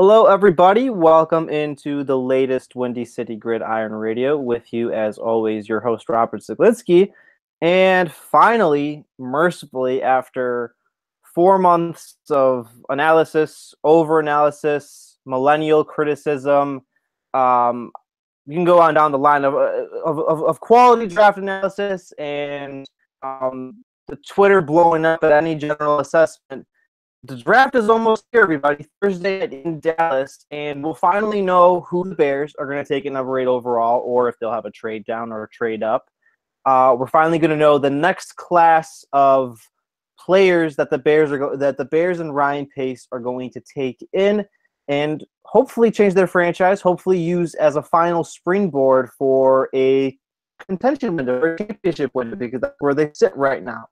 Hello, everybody. Welcome into the latest Windy City Gridiron Radio. With you, as always, your host, Robert Zaglinski. And finally, mercifully, after 4 months of analysis, over-analysis, millennial criticism, you can go on down the line of quality draft analysis and the Twitter blowing up at any general assessment. The draft is almost here, everybody. Thursday in Dallas, and we'll finally know who the Bears are going to take at number 8 overall, or if they'll have a trade down or a trade up. We're finally going to know the next class of players that the Bears and Ryan Pace are going to take in, and hopefully change their franchise. Hopefully use as a final springboard for a contention window or championship window, because that's where they sit right now.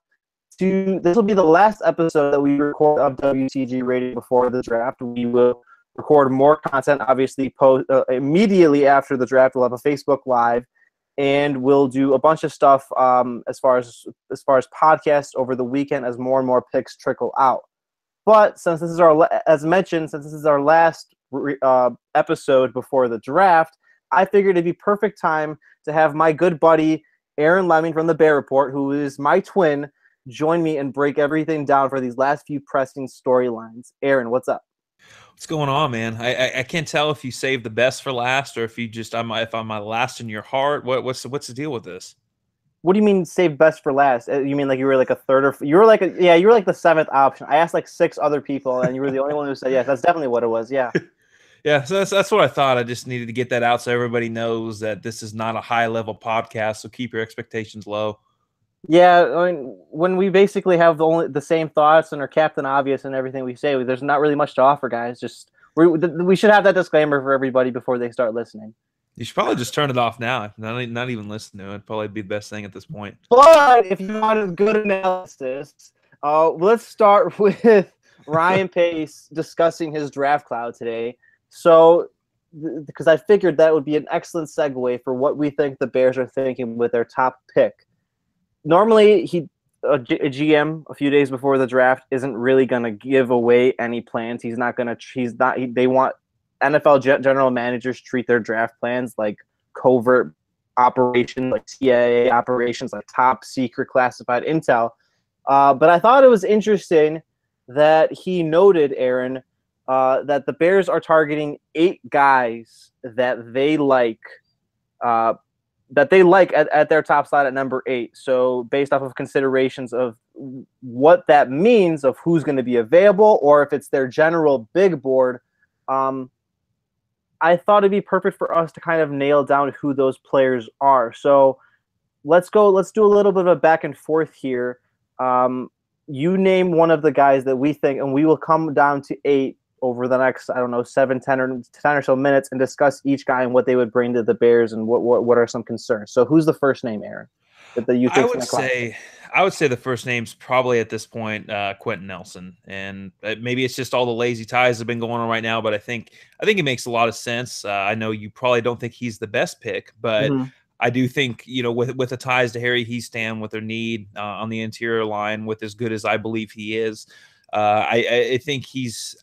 This will be the last episode that we record of WCG Radio before the draft. We will record more content, obviously, immediately after the draft. We'll have a Facebook Live, and we'll do a bunch of stuff as far as podcasts over the weekend as more and more picks trickle out. But since this is our last episode before the draft, I figured it'd be perfect time to have my good buddy Aaron Leming from the Bear Report, who is my twin, join me and break everything down for these last few pressing storylines. Aaron, what's up? What's going on, man? I can't tell if you saved the best for last, or if I'm my last in your heart. What's the deal with this? What do you mean save best for last? You mean like you were like a third, or you were like the seventh option? I asked like 6 other people, and you were the only one who said yes. That's definitely what it was. Yeah. Yeah, so that's what I thought. I just needed to get that out so everybody knows that this is not a high level podcast. So keep your expectations low. Yeah, I mean, when we basically have the same thoughts and are Captain Obvious and everything we say, there's not really much to offer, guys. Just we should have that disclaimer for everybody before they start listening. You should probably just turn it off now. Not even listen to it. It'd probably be the best thing at this point. But if you want a good analysis, let's start with Ryan Pace discussing his draft cloud today. So, because I figured that would be an excellent segue for what we think the Bears are thinking with their top pick. Normally, a GM a few days before the draft isn't really going to give away any plans. They want NFL general managers treat their draft plans like covert operations, like CIA operations, like top secret classified intel. But I thought it was interesting that he noted, Aaron, that the Bears are targeting 8 guys that they like. At their top slot at number 8. So based off of considerations of what that means of who's going to be available, or if it's their general big board, I thought it'd be perfect for us to kind of nail down who those players are. So let's do a little bit of a back and forth here. You name one of the guys that we think, and we will come down to 8 over the next, 7, 10 or so minutes, and discuss each guy and what they would bring to the Bears and what are some concerns. So who's the first name, Aaron, that you think? I would say the first name's probably at this point Quentin Nelson, and maybe it's just all the lazy ties that have been going on right now, but I think it makes a lot of sense. I know you probably don't think he's the best pick, but I do think, with the ties to Harry Heastan, with their need on the interior line, with as good as I believe he is, I think he's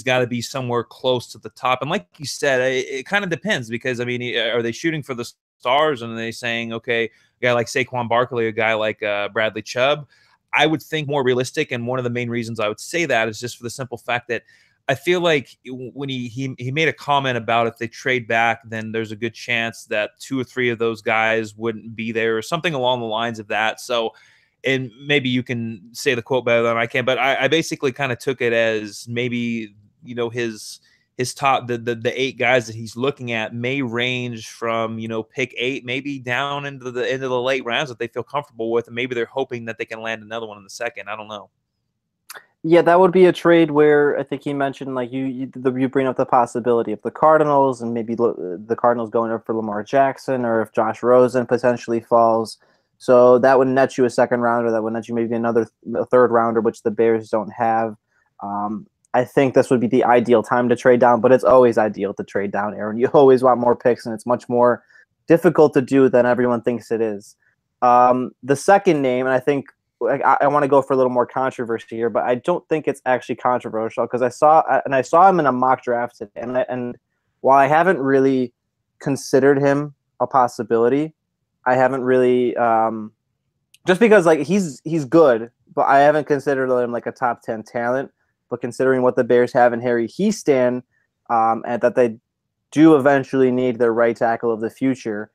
got to be somewhere close to the top. And like you said, it kind of depends, because I mean, are they shooting for the stars, and are they saying, okay, a guy like Saquon Barkley, a guy like Bradley Chubb? I would think more realistic, and one of the main reasons I would say that is just for the simple fact that I feel like when he made a comment about if they trade back, then there's a good chance that 2 or 3 of those guys wouldn't be there, or something along the lines of that. So. And maybe you can say the quote better than I can, but I basically kind of took it as maybe, his top, the 8 guys that he's looking at may range from, pick 8, maybe down into the late rounds that they feel comfortable with. And maybe they're hoping that they can land another one in the second. I don't know. Yeah, that would be a trade where I think he mentioned, like, you bring up the possibility of the Cardinals, and maybe the Cardinals going up for Lamar Jackson, or if Josh Rosen potentially falls. So that would net you a second rounder. That would net you maybe a third rounder, which the Bears don't have. I think this would be the ideal time to trade down, but it's always ideal to trade down, Aaron. You always want more picks, and it's much more difficult to do than everyone thinks it is. The second name, and I think I want to go for a little more controversy here, but I don't think it's actually controversial because I saw him in a mock draft today, and while I haven't really considered him a possibility, I haven't really just because like he's good, but I haven't considered him like a top 10 talent. But considering what the Bears have in Harry Heaston, and that they do eventually need their right tackle of the future.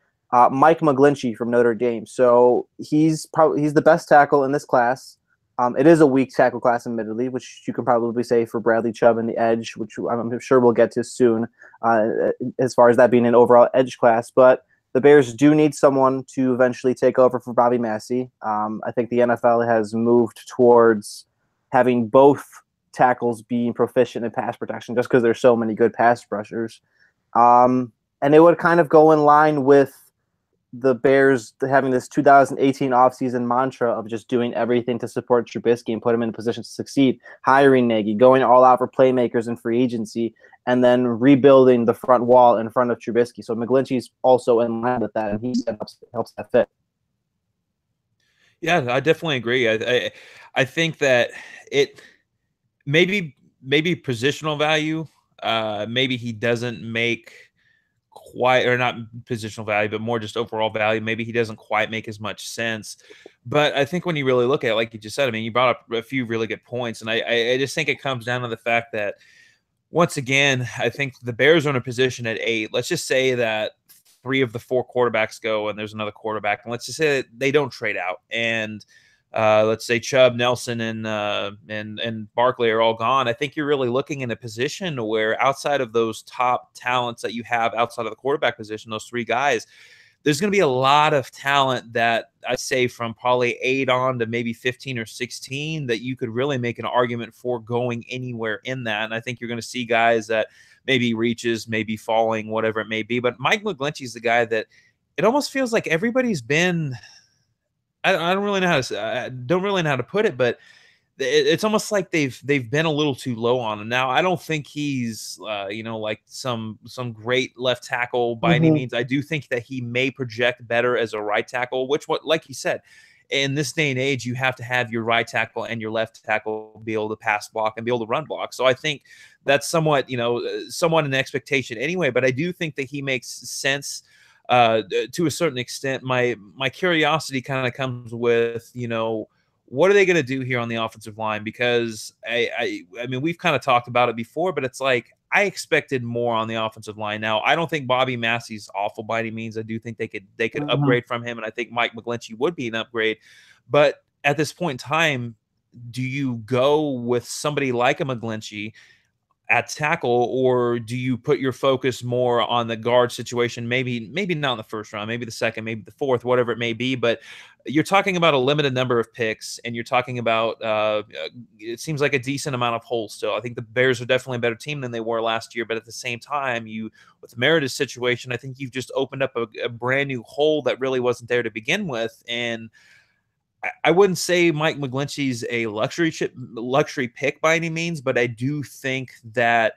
Mike McGlinchey from Notre Dame. So he's the best tackle in this class. It is a weak tackle class, admittedly, which you can probably say for Bradley Chubb and the edge, which I'm sure we'll get to soon, as far as that being an overall edge class. But the Bears do need someone to eventually take over for Bobby Massey. I think the NFL has moved towards having both tackles being proficient in pass protection just because there's so many good pass rushers. And it would kind of go in line with the Bears having this 2018 offseason mantra of just doing everything to support Trubisky and put him in a position to succeed, hiring Nagy, going all out for playmakers in free agency, and then rebuilding the front wall in front of Trubisky. So McGlinchey's also in line with that, and he helps that fit. Yeah, I definitely agree. I think that it maybe positional value. Maybe he doesn't make quite, or not positional value, but more just overall value. Maybe he doesn't quite make as much sense. But I think when you really look at it, like you just said, I mean, you brought up a few really good points. And I just think it comes down to the fact that, once again, I think the Bears are in a position at 8. Let's just say that 3 of the 4 quarterbacks go and there's another quarterback. And let's just say that they don't trade out. And let's say Chubb, Nelson, and Barkley are all gone. I think you're really looking in a position where, outside of those top talents that you have outside of the quarterback position, those 3 guys, there's going to be a lot of talent that I'd say from probably 8 on to maybe 15 or 16 that you could really make an argument for going anywhere in that. And I think you're going to see guys that maybe reaches, maybe falling, whatever it may be. But Mike McGlinchey is the guy that it almost feels like everybody's been – I don't really know how to put it, but it's almost like they've been a little too low on him. Now, I don't think he's like some great left tackle by any means. I do think that he may project better as a right tackle, like you said, in this day and age, you have to have your right tackle and your left tackle be able to pass block and be able to run block. So I think that's somewhat an expectation anyway. But I do think that he makes sense. To a certain extent. My curiosity kind of comes with, what are they going to do here on the offensive line? Because I mean, we've kind of talked about it before, but it's like, I expected more on the offensive line. Now, I don't think Bobby Massey's awful by any means. I do think they could upgrade from him, and I think Mike McGlinchey would be an upgrade. But at this point in time, do you go with somebody like a McGlinchey at tackle, or do you put your focus more on the guard situation? Maybe not in the first round, maybe the second, maybe the fourth, whatever it may be. But you're talking about a limited number of picks, and you're talking about it seems like a decent amount of holes still. I think the Bears are definitely a better team than they were last year, but at the same time, with the Meredith situation, I think you've just opened up a brand new hole that really wasn't there to begin with. And I wouldn't say Mike McGlinchey's a luxury pick by any means, but I do think that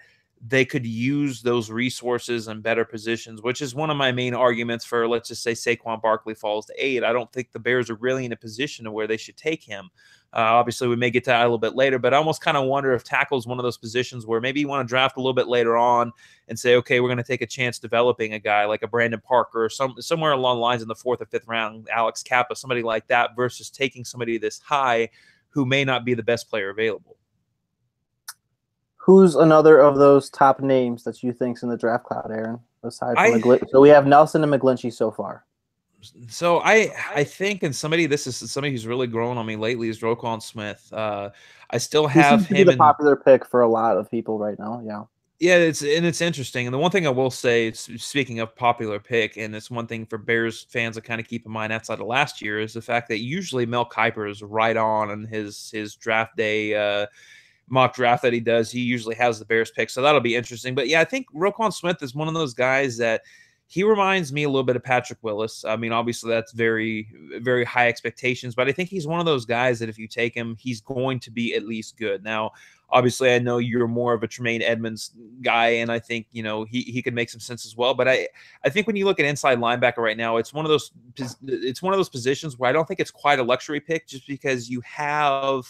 they could use those resources in better positions, which is one of my main arguments for, let's just say, Saquon Barkley falls to 8. I don't think the Bears are really in a position to where they should take him. Obviously, we may get to that a little bit later, but I almost kind of wonder if tackle is one of those positions where maybe you want to draft a little bit later on and say, okay, we're going to take a chance developing a guy like a Brandon Parker or somewhere along the lines in the 4th or 5th round, Alex Kappa, somebody like that, versus taking somebody this high who may not be the best player available. Who's another of those top names that you think's in the draft cloud, Aaron? Aside from McGlinchey, so we have Nelson and McGlinchey so far. So I think, and this is somebody who's really grown on me lately, is Roquan Smith. I still have him. The popular pick for a lot of people right now. Yeah. Yeah, it's interesting. And the one thing I will say, speaking of popular pick, and it's one thing for Bears fans to kind of keep in mind outside of last year, is the fact that usually Mel Kiper is right on his draft day mock draft that he does. He usually has the Bears pick, so that'll be interesting. But yeah, I think Roquan Smith is one of those guys that he reminds me a little bit of Patrick Willis. I mean, obviously that's very, very high expectations, but I think he's one of those guys that if you take him, he's going to be at least good. Now, obviously, I know you're more of a Tremaine Edmonds guy, and I think he could make some sense as well. But I think when you look at inside linebacker right now, it's one of those positions where I don't think it's quite a luxury pick, just because you have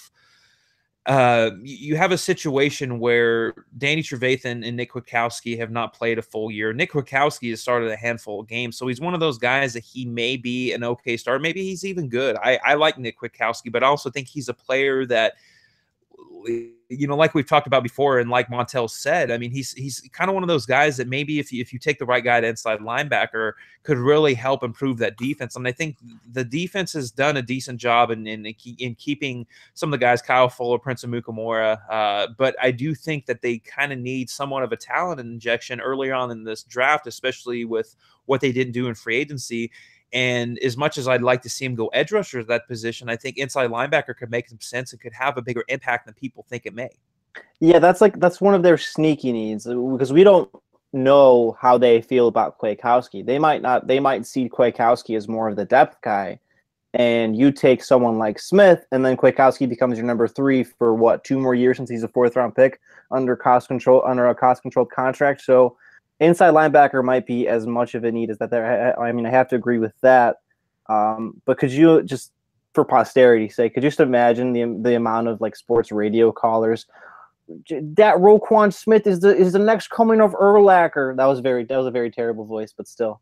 a situation where Danny Trevathan and Nick Kwiatkowski have not played a full year. Nick Kwiatkowski has started a handful of games, so he's one of those guys that he may be an okay starter. Maybe he's even good. I like Nick Kwiatkowski, but I also think he's a player that, like we've talked about before, and like Montel said, I mean, he's kind of one of those guys that maybe if you take the right guy to inside linebacker, could really help improve that defense. And I think the defense has done a decent job in keeping some of the guys, Kyle Fuller, Prince Amukamara, but I do think that they kind of need somewhat of a talent injection earlier on in this draft, especially with what they didn't do in free agency. And as much as I'd like to see him go edge rusher at that position, I think inside linebacker could make some sense and could have a bigger impact than people think it may. Yeah, that's one of their sneaky needs, because we don't know how they feel about Kwiatkowski. They might see Kwiatkowski as more of the depth guy, and you take someone like Smith, and then Kwiatkowski becomes your number 3 for 2 more years, since he's a 4th round pick under a cost controlled contract. So inside linebacker might be as much of a need as that there. I mean, I have to agree with that. But could you, just for posterity's sake, could you just imagine the amount of sports radio callers that Roquan Smith is the next coming of Urlacher? That was a very terrible voice, but still.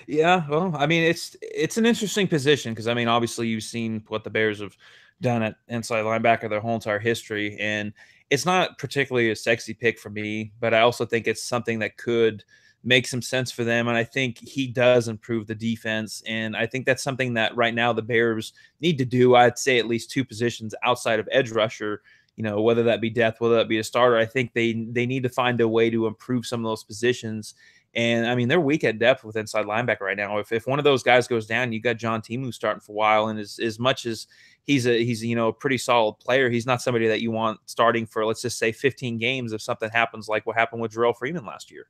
Yeah, well, I mean, it's an interesting position, because I mean, obviously you've seen what the Bears have done at inside linebacker their whole entire history, and it's not particularly a sexy pick for me, but I also think it's something that could make some sense for them. And I think he does improve the defense. And I think that's something that right now the Bears need to do. I'd say at least 2 positions outside of edge rusher, whether that be depth, whether that be a starter. I think they need to find a way to improve some of those positions. And I mean, they're weak at depth with inside linebacker right now. If one of those guys goes down, you got John Timu starting for a while. And as much as he's a pretty solid player, he's not somebody that you want starting for, let's just say, 15 games if something happens like what happened with Jarrell Freeman last year.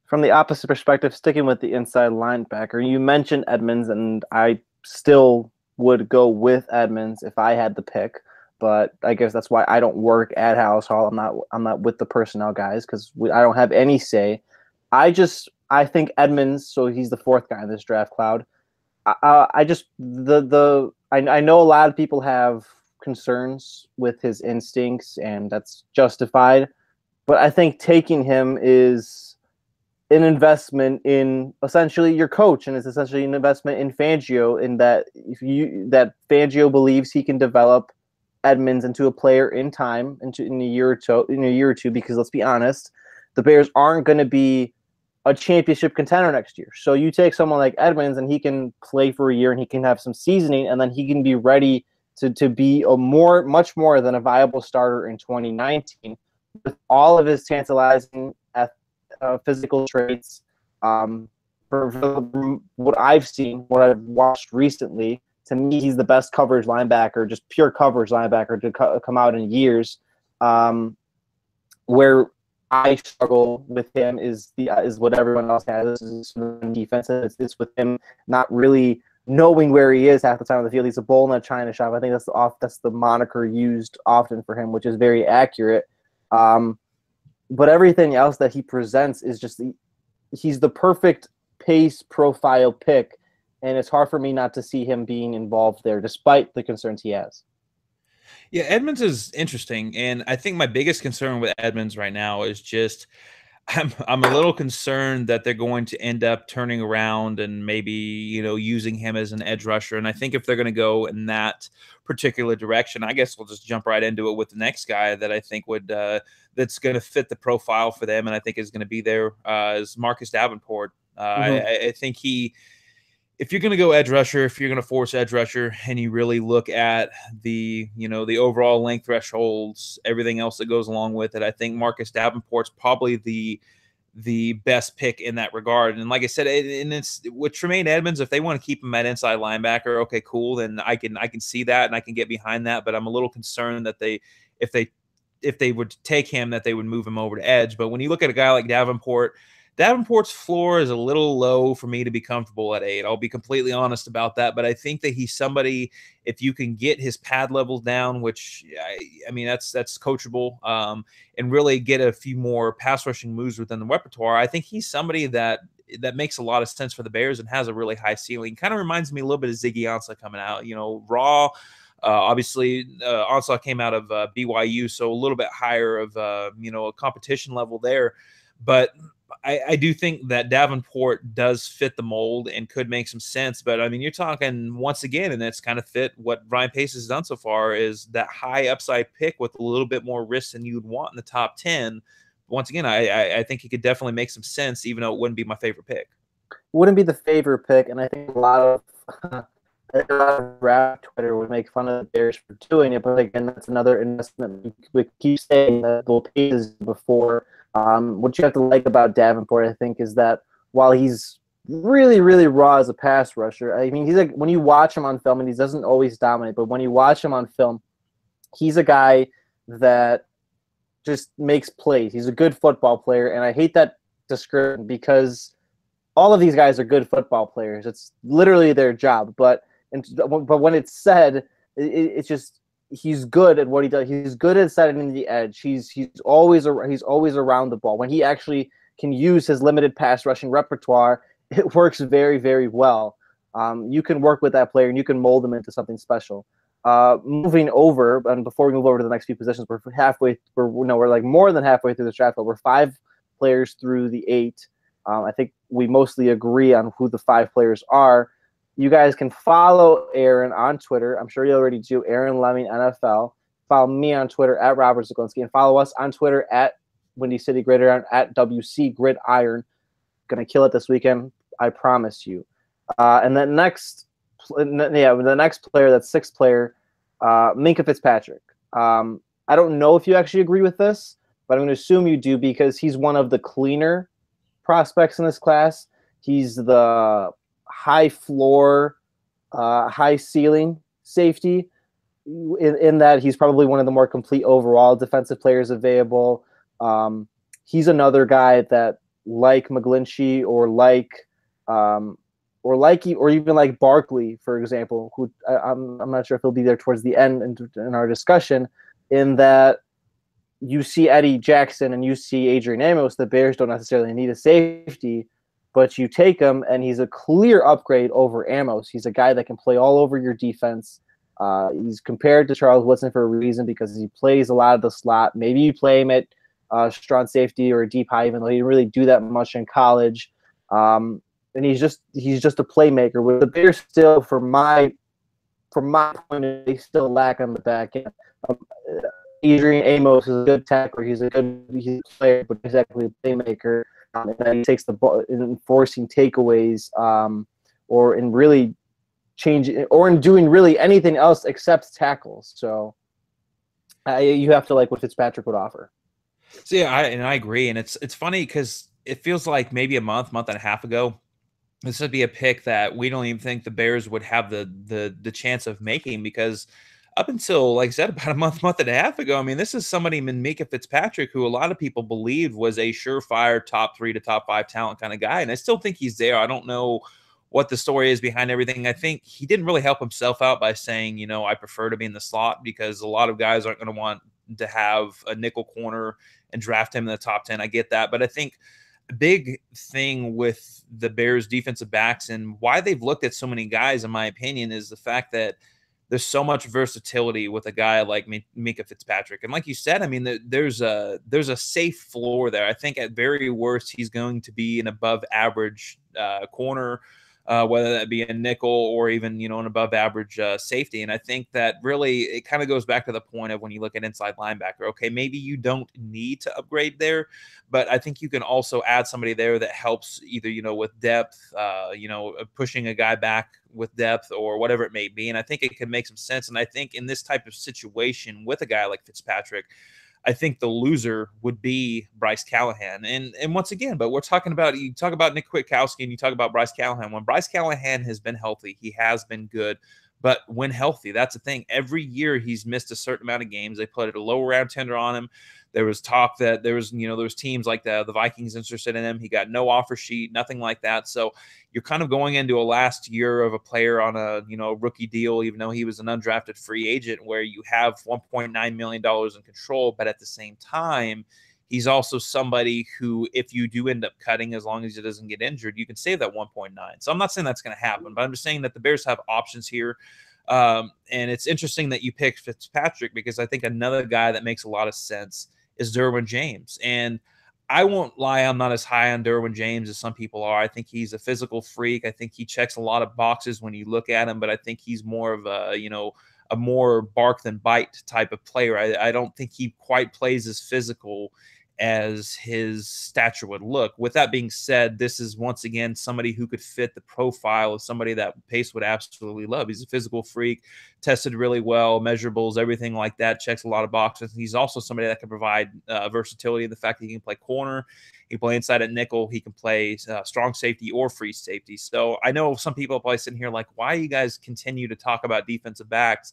From the opposite perspective, sticking with the inside linebacker, you mentioned Edmonds, and I still would go with Edmonds if I had the pick. But I guess that's why I don't work at House Hall. I'm not with the personnel guys, because I don't have any say. I think Edmonds, so he's the 4th guy in this draft cloud. I know a lot of people have concerns with his instincts, and that's justified. But I think taking him is an investment in essentially your coach, and it's essentially an investment in Fangio, in that that Fangio believes he can develop Edmonds into a player in time, in a year or two, because let's be honest, the Bears aren't going to be a championship contender next year. So you take someone like Edmonds, and he can play for a year, and he can have some seasoning, and then he can be ready to be much more than a viable starter in 2019 with all of his tantalizing physical traits. For what I've seen, what I've watched recently, to me, he's the best coverage linebacker, just pure coverage linebacker to come out in years. Where I struggle with him is what everyone else has, is defense. It's with him not really knowing where he is half the time on the field. He's a bull in a china shop. I think that's the moniker used often for him, which is very accurate. But everything else that he presents is just he's the perfect pace profile pick, and it's hard for me not to see him being involved there, despite the concerns he has. Yeah, Edmonds is interesting, and I think my biggest concern with Edmonds right now is just I'm a little concerned that they're going to end up turning around and maybe using him as an edge rusher. And I think if they're going to go in that particular direction, I guess we'll just jump right into it with the next guy that I think would that's going to fit the profile for them, and I think is going to be there is Marcus Davenport. I think if you're going to go edge rusher, if you're going to force edge rusher, and you really look at the overall length thresholds, everything else that goes along with it, I think Marcus Davenport's probably the best pick in that regard. And like I said, and it's with Tremaine Edmonds, if they want to keep him at inside linebacker, okay, cool, then I can see that and I can get behind that. But I'm a little concerned that if they would take him, that they would move him over to edge. But when you look at a guy like Davenport, Davenport's floor is a little low for me to be comfortable at 8. I'll be completely honest about that, but I think that he's somebody, if you can get his pad levels down, which I mean that's coachable, and really get a few more pass rushing moves within the repertoire, I think he's somebody that makes a lot of sense for the Bears and has a really high ceiling. Kind of reminds me a little bit of Ziggy Ansah coming out, raw. Obviously, Ansah came out of BYU, so a little bit higher of a competition level there, but I do think that Davenport does fit the mold and could make some sense. But I mean, you're talking once again, and that's kind of fit what Ryan Pace has done so far, is that high upside pick with a little bit more risk than you would want in the top 10. Once again, I think he could definitely make some sense, even though it wouldn't be my favorite pick. Wouldn't be the favorite pick, and I think a lot of rap Twitter would make fun of the Bears for doing it. But again, that's another investment. We keep saying that the Pace before. What you have to like about Davenport, I think, is that while he's really, really raw as a pass rusher, I mean, he's like, when you watch him on film, and he doesn't always dominate, but when you watch him on film, he's a guy that just makes plays. He's a good football player, and I hate that description because all of these guys are good football players. It's literally their job, but when it's said, it's just he's good at what he does. He's good at setting the edge. He's always around the ball. When he actually can use his limited pass rushing repertoire, it works very, very well. You can work with that player and you can mold him into something special. Moving over, and before we move over to the next few positions, we're like more than halfway through the draft, but we're 5 players through the 8. I think we mostly agree on who the 5 players are. You guys can follow Aaron on Twitter. I'm sure you already do. Aaron Leming NFL. Follow me on Twitter at Robert Zaglinski, and follow us on Twitter at Windy City Gridiron, at WC Gridiron. Gonna kill it this weekend, I promise you. And the next player, that's 6th player, Minkah Fitzpatrick. I don't know if you actually agree with this, but I'm going to assume you do because he's one of the cleaner prospects in this class. He's the high floor, high ceiling safety in that he's probably one of the more complete overall defensive players available. He's another guy that, like McGlinchey or even like Barkley, for example, who I'm not sure if he'll be there towards the end in our discussion, in that you see Eddie Jackson and you see Adrian Amos. The Bears don't necessarily need a safety, but you take him, and he's a clear upgrade over Amos. He's a guy that can play all over your defense. He's compared to Charles Woodson for a reason because he plays a lot of the slot. Maybe you play him at strong safety or deep high, even though he didn't really do that much in college. And he's just a playmaker. With the Bears still, from my point of view, they still lack on the back end. Adrian Amos is a good tackler. He's a player, but he's actually a playmaker. And then he takes the ball in forcing takeaways, or in really changing, or in doing really anything else except tackles. So you have to like what Fitzpatrick would offer. So yeah, I agree, and it's funny because it feels like maybe a month and a half ago, this would be a pick that we don't even think the Bears would have the chance of making, because up until, like I said, about a month and a half ago, I mean, this is somebody, Minkah Fitzpatrick, who a lot of people believed was a surefire top 3 to top 5 talent kind of guy, and I still think he's there. I don't know what the story is behind everything. I think he didn't really help himself out by saying, I prefer to be in the slot, because a lot of guys aren't going to want to have a nickel corner and draft him in the top 10. I get that, but I think the big thing with the Bears defensive backs and why they've looked at so many guys, in my opinion, is the fact that there's so much versatility with a guy like Minkah Fitzpatrick. And like you said, I mean, there's a safe floor there. I think at very worst, he's going to be an above average corner, whether that be a nickel or even, an above average safety. And I think that really it kind of goes back to the point of when you look at inside linebacker, okay, maybe you don't need to upgrade there, but I think you can also add somebody there that helps either, with depth, pushing a guy back with depth or whatever it may be. And I think it can make some sense. And I think in this type of situation with a guy like Fitzpatrick, I think the loser would be Bryce Callahan. And once again, but we're talking about, you talk about Nick Kwiatkowski and you talk about Bryce Callahan. When Bryce Callahan has been healthy, he has been good. but when healthy, that's the thing. Every year he's missed a certain amount of games. They put a low round tender on him. There was talk that there was teams like the Vikings interested in him. He got no offer sheet, nothing like that. So you're kind of going into a last year of a player on a rookie deal, even though he was an undrafted free agent, where you have $1.9 million in control. But at the same time, he's also somebody who, if you do end up cutting, as long as he doesn't get injured, you can save that 1.9. So I'm not saying that's going to happen, but I'm just saying that the Bears have options here. And it's interesting that you picked Fitzpatrick, because I think another guy that makes a lot of sense is Derwin James. And I won't lie, I'm not as high on Derwin James as some people are. I think he's a physical freak. I think he checks a lot of boxes when you look at him, but I think he's more of a more bark than bite type of player. I don't think he quite plays as physical as his stature would look. With that being said, this is once again somebody who could fit the profile of somebody that Pace would absolutely love. He's a physical freak, tested really well, measurables, everything like that, checks a lot of boxes. He's also somebody that can provide versatility. The fact that he can play corner, he can play inside at nickel, he can play strong safety or free safety. So I know some people are probably sitting here like, why you guys continue to talk about defensive backs?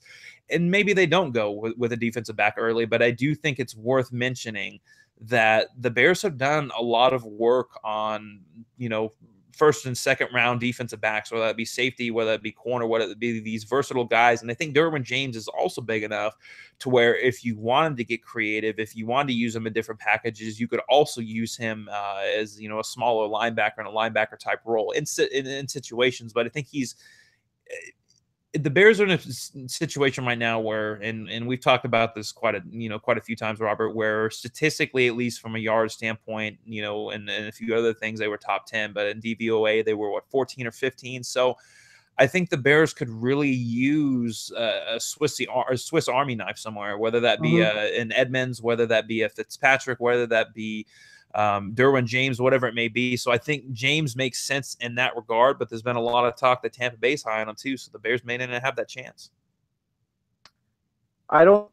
And maybe they don't go with a defensive back early, but I do think it's worth mentioning that the Bears have done a lot of work on, first and second round defensive backs, whether that be safety, whether it be corner, whether it be these versatile guys. And I think Derwin James is also big enough to where if you wanted to get creative, if you wanted to use him in different packages, you could also use him as, a smaller linebacker in a linebacker type role in situations. But I think the Bears are in a situation right now where, and we've talked about this quite a few times, Robert, where statistically, at least from a yard standpoint, and a few other things, they were top 10, but in DVOA, they were 14 or 15. So I think the Bears could really use a Swiss Army knife somewhere, whether that be an Edmonds, whether that be a Fitzpatrick, whether that be Derwin James, whatever it may be. So I think James makes sense in that regard, but there's been a lot of talk that Tampa Bay's high on him too, so the Bears may not have that chance. I don't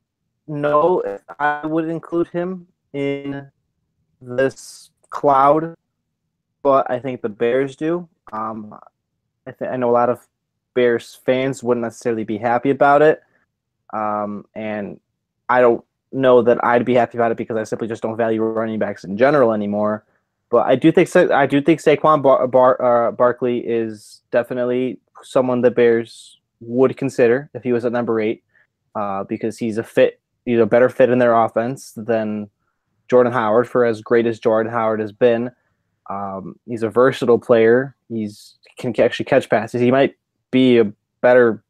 know if I would include him in this cloud, but I think the Bears do. I know a lot of Bears fans wouldn't necessarily be happy about it, and I don't know that I'd be happy about it because I simply just don't value running backs in general anymore. But I do think Saquon Barkley is definitely someone the Bears would consider if he was at number 8, because he's a better fit in their offense than Jordan Howard, for as great as Jordan Howard has been. He's a versatile player. He can actually catch passes. He might be better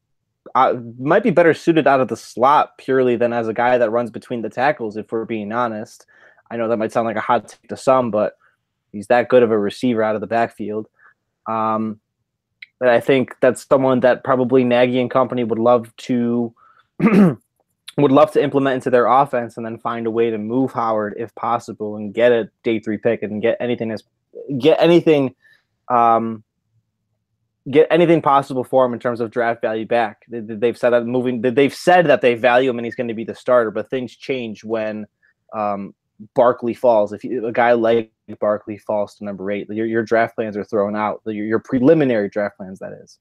suited out of the slot purely than as a guy that runs between the tackles, if we're being honest. I know that might sound like a hot take to some, but he's that good of a receiver out of the backfield. But I think that's someone that probably Nagy and company would love to implement into their offense, and then find a way to move Howard if possible and get a day 3 pick and get anything possible for him in terms of draft value back. They've said that they value him and he's going to be the starter, but things change when Barkley falls. If a guy like Barkley falls to number 8, your draft plans are thrown out. Your preliminary draft plans, that is.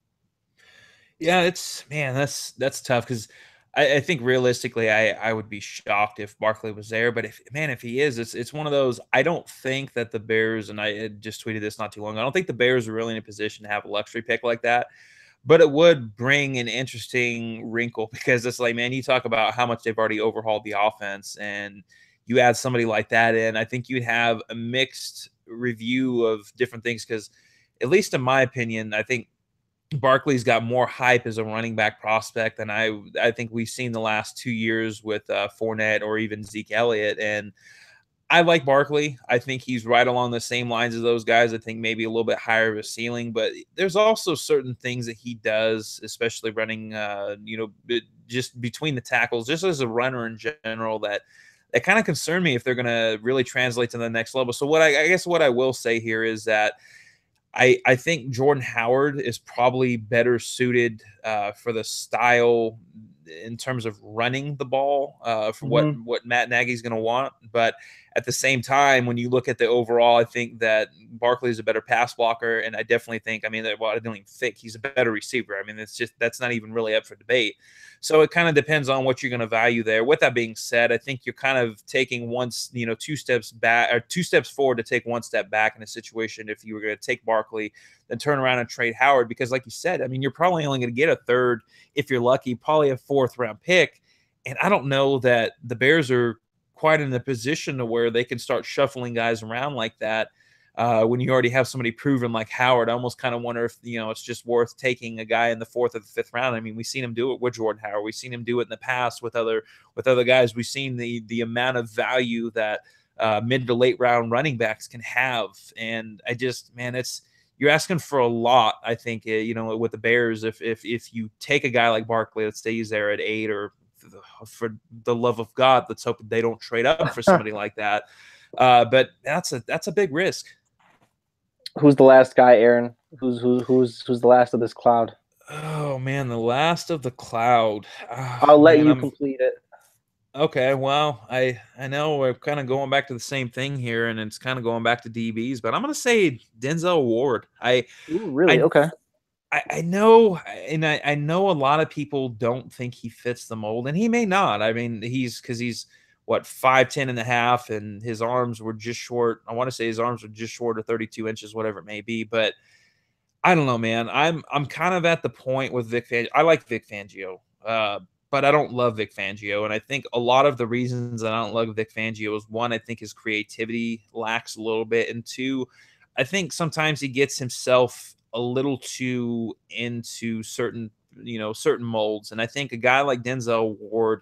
Yeah, that's tough, because I think realistically, I would be shocked if Barkley was there. But if he is, it's one of those. I don't think that the Bears, and I just tweeted this not too long ago, I don't think the Bears are really in a position to have a luxury pick like that. But it would bring an interesting wrinkle, because it's like, man, you talk about how much they've already overhauled the offense, and you add somebody like that in, I think you'd have a mixed review of different things, because at least in my opinion, I think Barkley's got more hype as a running back prospect than I think we've seen the last 2 years with Fournette or even Zeke Elliott. And I like Barkley. I think he's right along the same lines as those guys. I think maybe a little bit higher of a ceiling, but there's also certain things that he does, especially running, just between the tackles, just as a runner in general, that kind of concern me if they're going to really translate to the next level. So what I will say here is that I think Jordan Howard is probably better suited for the style in terms of running the ball for Mhm. what Matt Nagy's going to want. But at the same time, when you look at the overall, I think that Barkley is a better pass blocker, and I definitely think, I don't even think he's a better receiver. I mean, that's not even really up for debate. So it kind of depends on what you're going to value there. With that being said, I think you're kind of taking two steps back or 2 steps forward to take 1 step back in a situation if you were going to take Barkley, then turn around and trade Howard, because like you said, I mean, you're probably only going to get a third, if you're lucky, probably a 4th round pick. And I don't know that the Bears are quite in a position to where they can start shuffling guys around like that. When you already have somebody proven like Howard, I almost kind of wonder if, it's just worth taking a guy in the 4th or the 5th round. I mean, we've seen him do it with Jordan Howard. We've seen him do it in the past with other guys. We've seen the amount of value that mid to late round running backs can have. And you're asking for a lot, I think, with the Bears. If you take a guy like Barkley that stays there at 8, or for the love of God, let's hope they don't trade up for somebody like that. But that's a big risk. Who's the last guy, Aaron? Who's the last of this cloud? Oh man, the last of the cloud. I'll let you complete it. Okay, well, I know we're kind of going back to the same thing here, and it's kind of going back to DBs, but I'm going to say Denzel Ward. Ooh, really? Okay. I know, and I know a lot of people don't think he fits the mold, and he may not. I mean, he's what, 5'10 and a half, and his arms were just short. I want to say his arms were just short of 32 inches, whatever it may be. But I don't know, man. I'm kind of at the point with Vic Fangio. I like Vic Fangio, but I don't love Vic Fangio. And I think a lot of the reasons that I don't love Vic Fangio is, 1, I think his creativity lacks a little bit, and 2, I think sometimes he gets himself a little too into certain molds. And I think a guy like Denzel Ward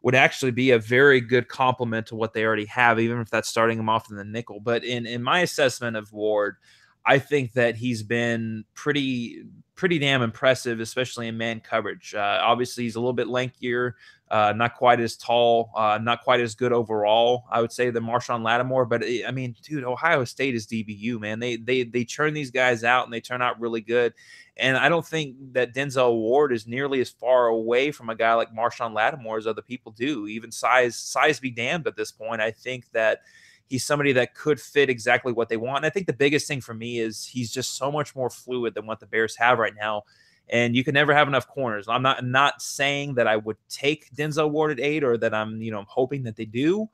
would actually be a very good complement to what they already have, even if that's starting him off in the nickel. But in my assessment of Ward, I think that he's been pretty damn impressive, especially in man coverage. Obviously, he's a little bit lankier, not quite as tall, not quite as good overall, I would say, than Marshawn Lattimore. But I mean, dude, Ohio State is DBU, man. They churn these guys out, and they turn out really good. And I don't think that Denzel Ward is nearly as far away from a guy like Marshawn Lattimore as other people do. Even size be damned at this point. I think that he's somebody that could fit exactly what they want. And I think the biggest thing for me is he's just so much more fluid than what the Bears have right now. And you can never have enough corners. I'm not saying that I would take Denzel Ward at 8, or that I'm hoping that they do.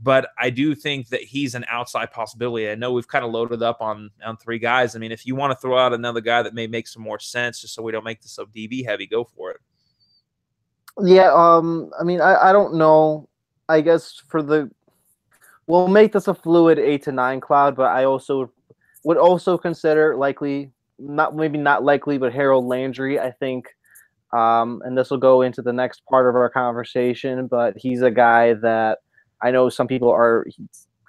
But I do think that he's an outside possibility. I know we've kind of loaded up on 3 guys. I mean, if you want to throw out another guy that may make some more sense, just so we don't make this so DB heavy, go for it. Yeah, I mean, I don't know. I guess we'll make this a fluid 8 to 9 cloud, but I also would also consider maybe not likely, but Harold Landry, I think. And this will go into the next part of our conversation, but he's a guy that I know some people are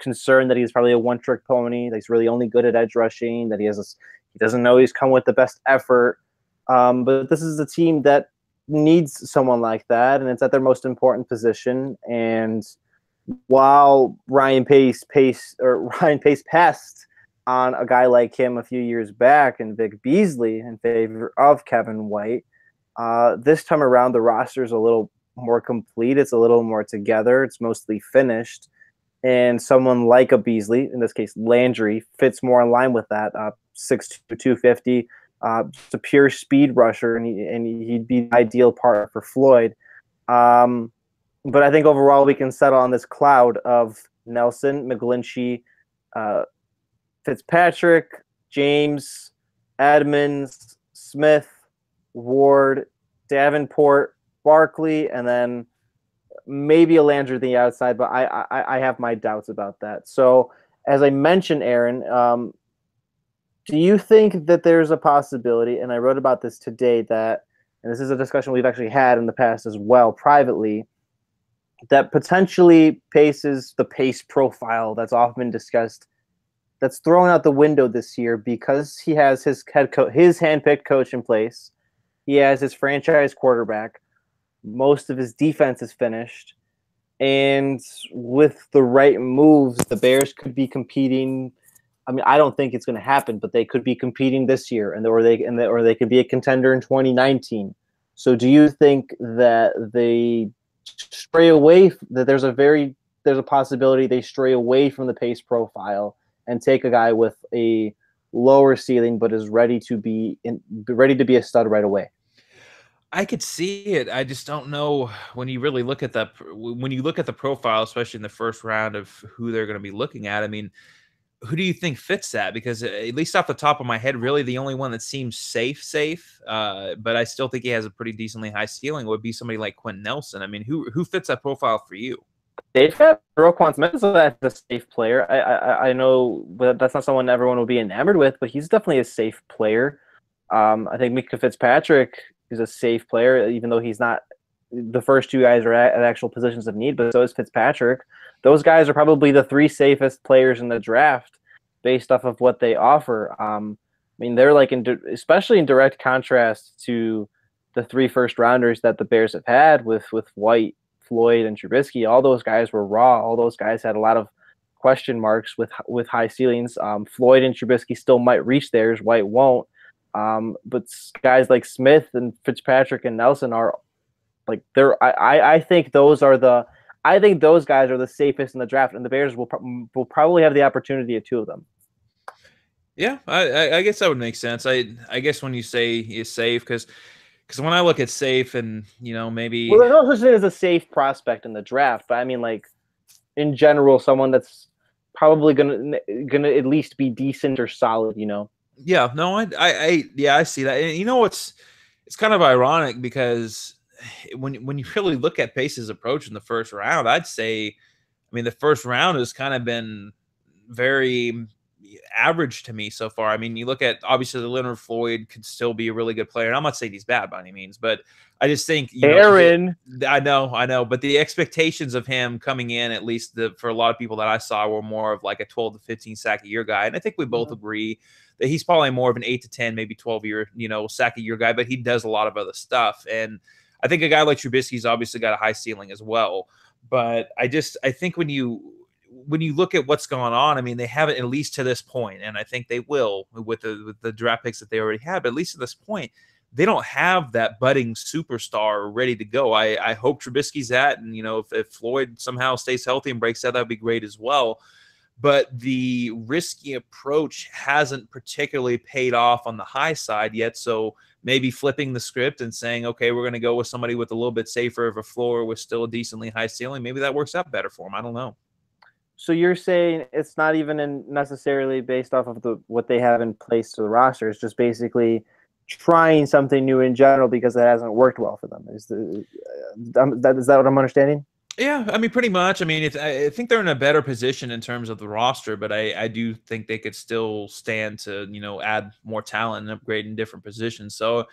concerned that he's probably a one-trick pony, that he's really only good at edge rushing, that he doesn't always come with the best effort. But this is a team that needs someone like that, and it's at their most important position. And while Ryan Pace passed on a guy like him a few years back and Vic Beasley in favor of Kevin White, this time around the roster is a little more complete. It's a little more together. It's mostly finished. And someone like a Beasley, in this case Landry, fits more in line with that. 6'2", 250, just a pure speed rusher, and he'd be the ideal partner for Floyd. But I think overall we can settle on this cloud of Nelson, McGlinchey, Fitzpatrick, James, Edmonds, Smith, Ward, Davenport, Barkley, and then maybe a Landry on the outside, but I have my doubts about that. So as I mentioned, Aaron, do you think that there's a possibility, and I wrote about this today, that, and this is a discussion we've actually had in the past as well privately, that potentially the pace profile that's often been discussed, that's thrown out the window this year because he has his handpicked coach in place. He has his franchise quarterback. Most of his defense is finished. And with the right moves, the Bears could be competing. I mean, I don't think it's going to happen, but they could be competing this year, or they could be a contender in 2019. So do you think that they stray away, that there's a possibility they stray away from the pace profile and take a guy with a lower ceiling but is ready to be a stud right away? I could see it. I just don't know when you really look at the profile, especially in the first round, of who they're going to be looking at. I mean, who do you think fits that? Because at least off the top of my head, really the only one that seems safe, but I still think he has a pretty decently high ceiling would be somebody like Quentin Nelson. I mean, who fits that profile for you? They've got Roquan Smith as a safe player. I know that's not someone everyone will be enamored with, but he's definitely a safe player. I think Mika Fitzpatrick is a safe player, even though he's not. The first two guys are at actual positions of need, but so is Fitzpatrick. Those guys are probably the three safest players in the draft based off of what they offer. I mean, they're like, especially in direct contrast to the 3 first-rounders that the Bears have had with White, Floyd, and Trubisky. All those guys were raw. All those guys had a lot of question marks with high ceilings. Floyd and Trubisky still might reach theirs. White won't. But guys like Smith and Fitzpatrick and Nelson are like I think those guys are the safest in the draft, and the Bears will probably have the opportunity at 2 of them. Yeah, I guess that would make sense. I guess when you say is safe, because when I look at safe and maybe there's no such thing as a safe prospect in the draft, but I mean like in general, someone that's probably gonna at least be decent or solid. Yeah, no, I see that. And it's kind of ironic because when you really look at Pace's approach in the first round, I'd say, I mean, the first round has kind of been very average to me so far. I mean, you look at, obviously, Leonard Floyd could still be a really good player, and I'm not saying he's bad by any means, but I just think Aaron. I know, but the expectations of him coming in, at least for a lot of people that I saw, were more of like a 12 to 15 sack a year guy, and I think we both agree that he's probably more of an 8 to 10, maybe 12 year sack a year guy, but he does a lot of other stuff. And I think a guy like Trubisky's obviously got a high ceiling as well. But I think when you look at what's going on, I mean, they have it at least to this point, and I think they will with the draft picks that they already have. But at least at this point, they don't have that budding superstar ready to go. I hope Trubisky's that, and if Floyd somehow stays healthy and breaks out, that'd be great as well. But the risky approach hasn't particularly paid off on the high side yet. So maybe flipping the script and saying, okay, we're going to go with somebody with a little bit safer of a floor with still a decently high ceiling. Maybe that works out better for them. I don't know. So you're saying it's not even necessarily based off of what they have in place to the roster. It's just basically trying something new in general because it hasn't worked well for them. Is that what I'm understanding? Yeah, I mean, pretty much. I mean, I think they're in a better position in terms of the roster, but I do think they could still stand to, add more talent and upgrade in different positions. So,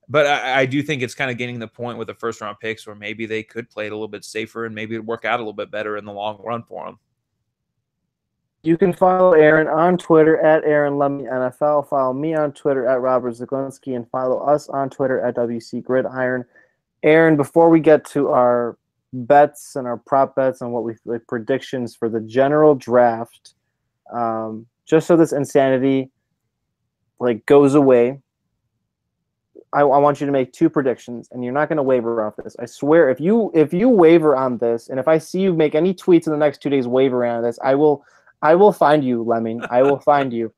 but I do think it's kind of getting the point with the first round picks where maybe they could play it a little bit safer and maybe it'd work out a little bit better in the long run for them. You can follow Aaron on Twitter at Aaron Leming NFL. Follow me on Twitter at Robert Zaglinski, and follow us on Twitter at WC Gridiron. Aaron, before we get to our bets and our prop bets and what we like predictions for the general draft, just so this insanity goes away, I want you to make 2 predictions, and you're not going to waver off this. I swear, if you waver on this, and if I see you make any tweets in the next 2 days wavering on this, I will find you, Leming. I will find you.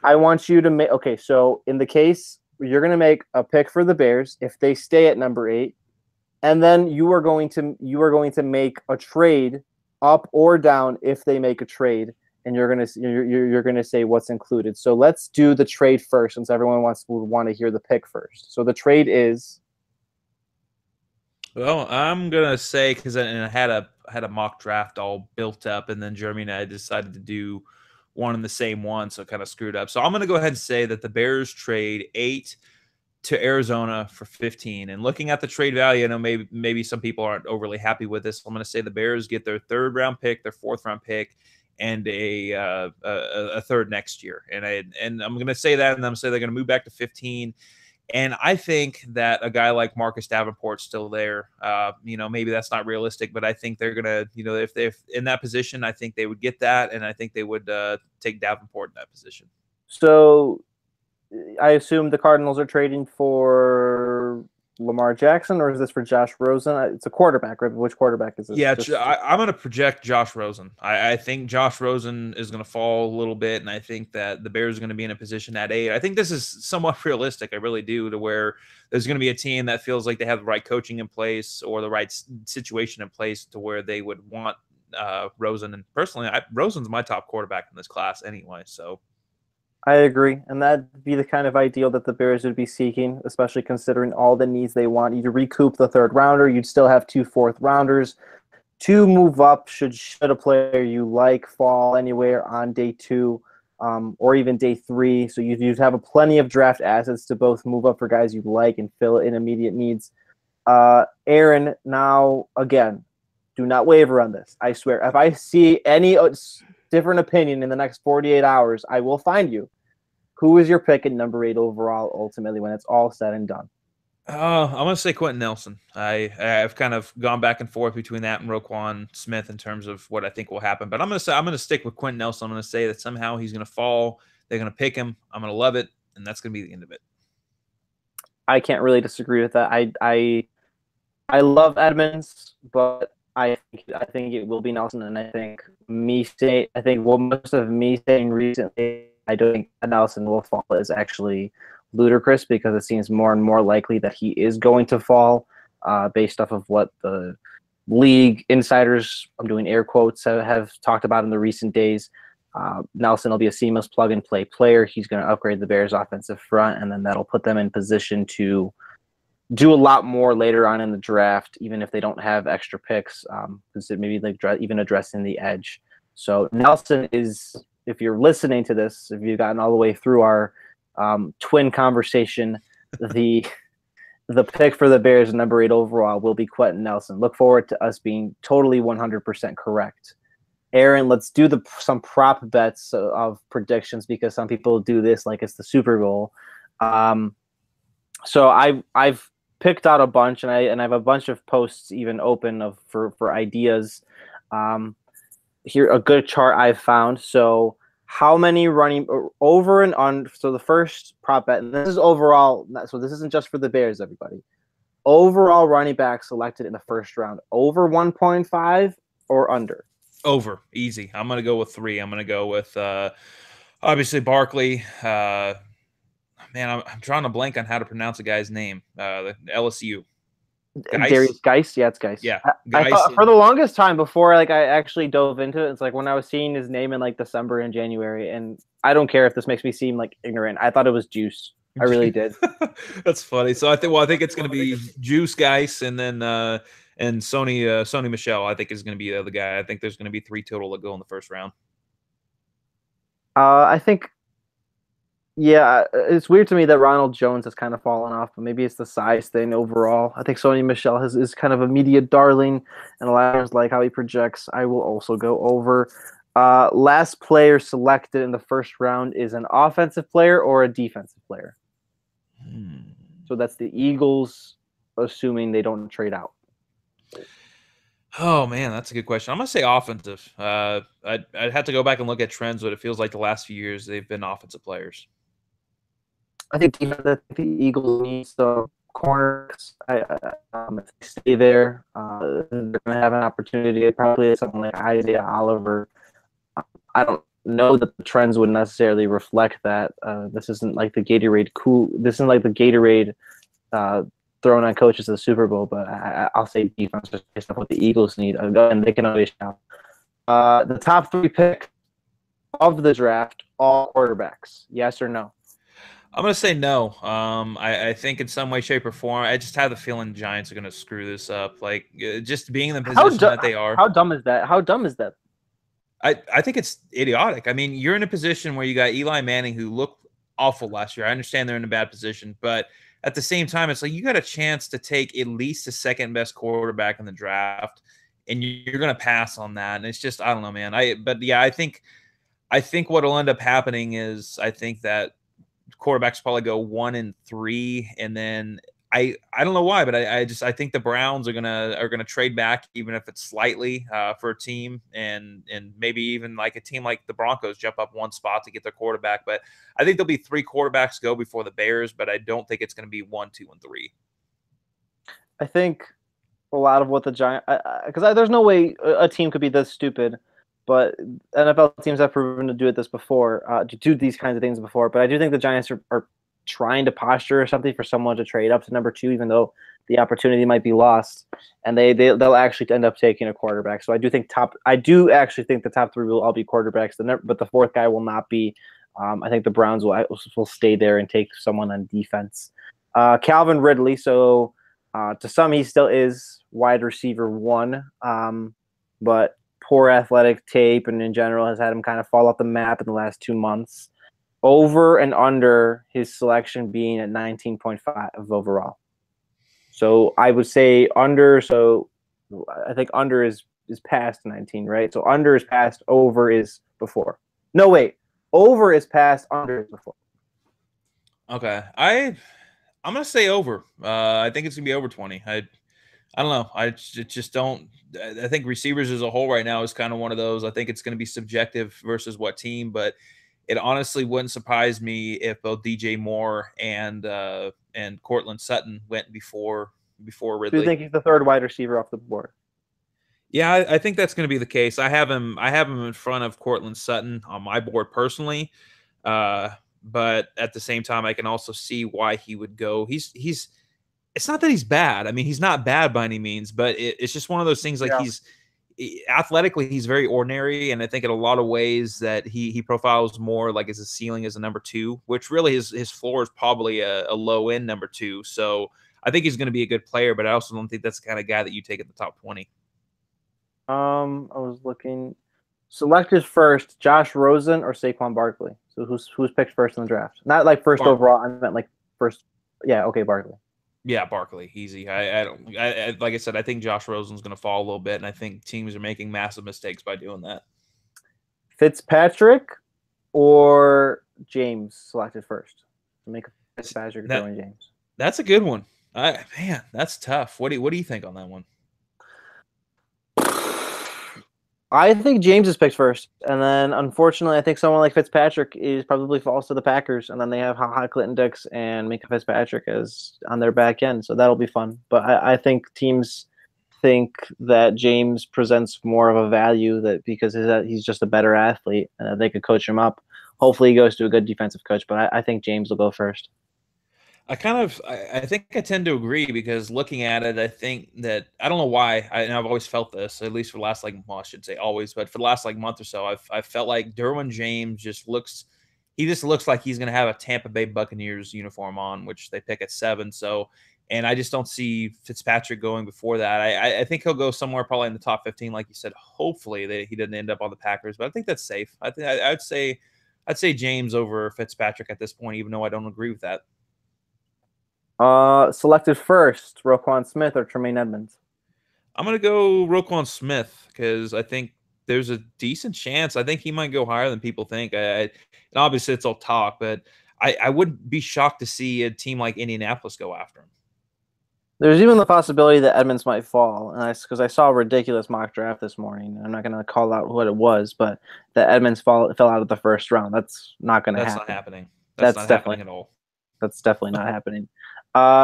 I want you to make. Okay, so in the case you're going to make a pick for the Bears if they stay at number 8. And then you are going to make a trade up or down if they make a trade, and you're gonna say what's included. So let's do the trade first, since everyone will want to hear the pick first. So the trade is. Well, I'm gonna say, because I had a mock draft all built up, and then Jeremy and I decided to do one in the same one, so it kind of screwed up. So I'm gonna go ahead and say that the Bears trade 8 to Arizona for 15. And looking at the trade value, I know maybe some people aren't overly happy with this. I'm going to say the Bears get their 3rd round pick, their 4th round pick, and a 3rd next year. And I'm going to say that, and I'm going to say they're going to move back to 15. And I think that a guy like Marcus Davenport's still there. Maybe that's not realistic, but I think they're going to, if they're in that position, I think they would get that, and I think they would take Davenport in that position. So I assume the Cardinals are trading for Lamar Jackson, or is this for Josh Rosen? It's a quarterback, right? Which quarterback is this? Yeah, I'm going to project Josh Rosen. I think Josh Rosen is going to fall a little bit, and I think that the Bears are going to be in a position at 8. I think this is somewhat realistic. I really do, to where there's going to be a team that feels like they have the right coaching in place or the right situation in place to where they would want Rosen. And personally, Rosen's my top quarterback in this class anyway, so. I agree, and that'd be the kind of ideal that the Bears would be seeking, especially considering all the needs they want. You to recoup the third rounder, you'd still have 2 fourth rounders to move up should a player you like fall anywhere on day 2 or even day 3. So you'd have plenty of draft assets to both move up for guys you like and fill in immediate needs. Aaron, now, again, do not waver on this. I swear, if I see any different opinion in the next 48 hours, I will find you. Who is your pick at number 8 overall, ultimately, when it's all said and done? I'm going to say Quentin Nelson. I've kind of gone back and forth between that and Roquan Smith in terms of what I think will happen. But I'm going to stick with Quentin Nelson. I'm going to say that somehow he's going to fall. They're going to pick him. I'm going to love it, and that's going to be the end of it. I can't really disagree with that. I love Edmonds, but I think it will be Nelson, and I think most of me saying recently, I don't think Nelson will fall is actually ludicrous, because it seems more and more likely that he is going to fall based off of what the league insiders, I'm doing air quotes, have talked about in the recent days. Nelson will be a seamless plug-and-play player. He's going to upgrade the Bears' offensive front, and then that'll put them in position to do a lot more later on in the draft, even if they don't have extra picks, because maybe even addressing the edge. So Nelson is, if you're listening to this, if you've gotten all the way through our twin conversation, the pick for the Bears, number 8 overall, will be Quentin Nelson. Look forward to us being totally 100% correct. Aaron, let's do some prop bets of predictions, because some people do this like it's the Super Bowl. So I've picked out a bunch, and I have a bunch of posts even open for ideas. Here, a good chart I've found. So how many running over and on? So the first prop bet, and this is overall. So this isn't just for the Bears, everybody. Overall running back selected in the first round, over 1.5 or under? Over, easy. I'm going to go with 3. I'm going to go with obviously Barkley. Man, I'm drawing a blank on how to pronounce a guy's name. The LSU. Darius Geis? Yeah, it's Geis. Yeah. I thought for the longest time before I actually dove into it, it's like when I was seeing his name in December and January, and I don't care if this makes me seem ignorant. I thought it was Juice. I really did. That's funny. So I think it's going to be Juice Geis, and then and Sony Michel, I think, is going to be the other guy. I think there's going to be 3 total that go in the first round. I think, yeah, it's weird to me that Ronald Jones has kind of fallen off, but maybe it's the size thing overall. I think Sony Michel is kind of a media darling, and a lot of players like how he projects. I will also go over. Last player selected in the first round is an offensive player or a defensive player. So that's the Eagles, assuming they don't trade out. Oh, man, that's a good question. I'm going to say offensive. I'd have to go back and look at trends, but it feels like the last few years they've been offensive players. I think the Eagles need some corners. If they stay there, they're going to have an opportunity. Probably something like Isaiah Oliver. I don't know that the trends would necessarily reflect that. This isn't like the Gatorade This isn't like the Gatorade throwing on coaches of the Super Bowl, but I'll say defense just based on what the Eagles need, and they can always shout. The top 3 pick of the draft, all quarterbacks. Yes or no? I'm going to say no. I think in some way, shape, or form, I just have the feeling Giants are going to screw this up. Just being in the position that they are. How dumb is that? How dumb is that? I think it's idiotic. I mean, you're in a position where you got Eli Manning, who looked awful last year. I understand they're in a bad position, but at the same time, it's like you got a chance to take at least the second best quarterback in the draft, and you're going to pass on that. And it's just, I don't know, man. I think what will end up happening is I think that quarterbacks probably go 1 and 3, and then I don't know why, but I think the Browns are gonna trade back, even if it's slightly, for a team, and maybe even like a team like the Broncos jump up 1 spot to get their quarterback. But I think there'll be 3 quarterbacks go before the Bears, but I don't think it's going to be 1, 2, and 3. I think a lot of what the Giants, because there's no way a team could be this stupid, but NFL teams have proven to do this before, to do these kinds of things before. But I do think the Giants are trying to posture or something for someone to trade up to number 2, even though the opportunity might be lost, and they'll actually end up taking a quarterback. So I do actually think the top 3 will all be quarterbacks, but the 4th guy will not be. I think the Browns will stay there and take someone on defense. Calvin Ridley. So to some, he still is wide receiver 1, but poor athletic tape and in general has had him kind of fall off the map in the last 2 months. Over and under his selection being at 19.5 overall. So I would say under. So I think under is past 19, right? So under is past, over is before. No, wait. Over is past, under is before. Okay. I'm going to say over. I think it's going to be over 20. I don't know. I just don't. I think receivers as a whole right now is kind of one of those. I think it's going to be subjective versus what team, but it honestly wouldn't surprise me if both DJ Moore and Cortland Sutton went before Ridley. Do you think he's the 3rd wide receiver off the board? Yeah, I think that's going to be the case. I have him in front of Cortland Sutton on my board personally, but at the same time, I can also see why he would go. He's. It's not that he's bad. I mean, he's not bad by any means, but it's just one of those things. Like he's athletically, he's very ordinary, and I think in a lot of ways that he profiles more like as a ceiling as a number 2, which really his floor is probably a low end number 2. So I think he's going to be a good player, but I also don't think that's the kind of guy that you take at the top 20. I was looking. Selected first, Josh Rosen or Saquon Barkley. So who's picked first in the draft? Not like first overall. I meant like first. Yeah, okay, Barkley. Yeah, Barkley, easy. I like I said, I think Josh Rosen's going to fall a little bit, and I think teams are making massive mistakes by doing that. Fitzpatrick or James selected first? Make Fitzpatrick or Derwin James. That's a good one. Man, that's tough. What do you think on that one? I think James is picked first, and then unfortunately, I think someone like Fitzpatrick is probably falls to the Packers, and then they have Clinton Dix and Minka Fitzpatrick as on their back end, so that'll be fun. But I think teams think that James presents more of a value that because he's just a better athlete, and that they could coach him up. Hopefully, he goes to a good defensive coach, but I think James will go first. I think I tend to agree because looking at it, I think that I don't know why, and I've always felt this, at least for the last I should say always, but for the last month or so, I've felt like Derwin James just looks like he's going to have a Tampa Bay Buccaneers uniform on, which they pick at 7. So, and I just don't see Fitzpatrick going before that. I think he'll go somewhere probably in the top 15, like you said. Hopefully he didn't end up on the Packers, but I think that's safe. I'd say James over Fitzpatrick at this point, even though I don't agree with that. Selected first, Roquan Smith or Tremaine Edmonds? I'm going to go Roquan Smith because I think there's a decent chance. I think he might go higher than people think. And obviously, it's all talk, but I wouldn't be shocked to see a team like Indianapolis go after him. There's even the possibility that Edmonds might fall, and because I saw a ridiculous mock draft this morning. I'm not going to call out what it was, but that Edmonds fell out of the first round. That's not going to happen. That's not happening. That's not definitely happening at all. That's definitely not happening.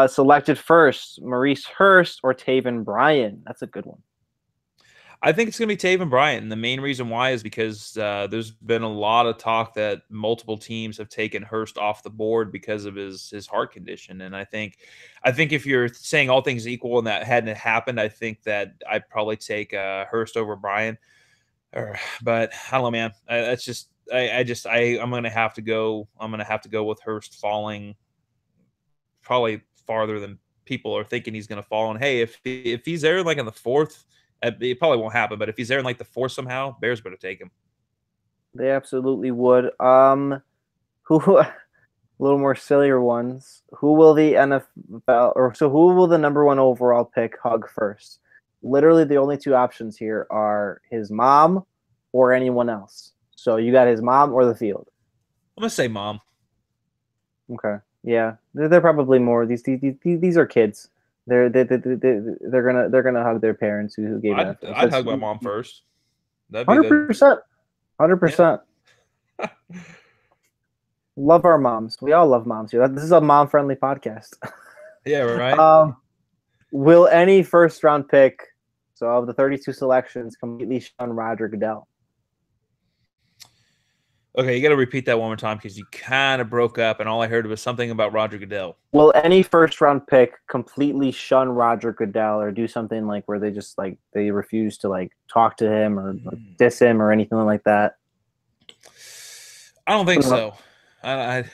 Selected first, Maurice Hurst or Taven Bryan. That's a good one. I think it's going to be Taven Bryan. And the main reason why is because there's been a lot of talk that multiple teams have taken Hurst off the board because of his heart condition. And I think if you're saying all things equal and that hadn't happened, I think that I'd probably take Hurst over Bryan. But I don't know, man. I'm going to have to go. I'm going to have to go with Hurst falling probably farther than people are thinking he's going to fall. And hey, if he's there like in the 4th, it probably won't happen. But if he's there in like the 4th somehow, Bears better take him. They absolutely would. Who? A little more sillier ones. Who will the who will the number 1 overall pick hug first? Literally, the only 2 options here are his mom or anyone else. So you got his mom or the field. I'm gonna say mom. Okay. Yeah, they're probably more. These are kids. They're gonna hug their parents who gave them. I'd hug my mom first. 100%. 100%. Love our moms. We all love moms here. This is a mom-friendly podcast. Yeah, right. Will any first-round pick, so of the 32 selections, completely shun Roger Goodell? Okay, you got to repeat that one more time because you kind of broke up, and all I heard was something about Roger Goodell. Will any first-round pick completely shun Roger Goodell or do something like where they just like they refuse to like talk to him or diss him or anything like that? I don't think so. I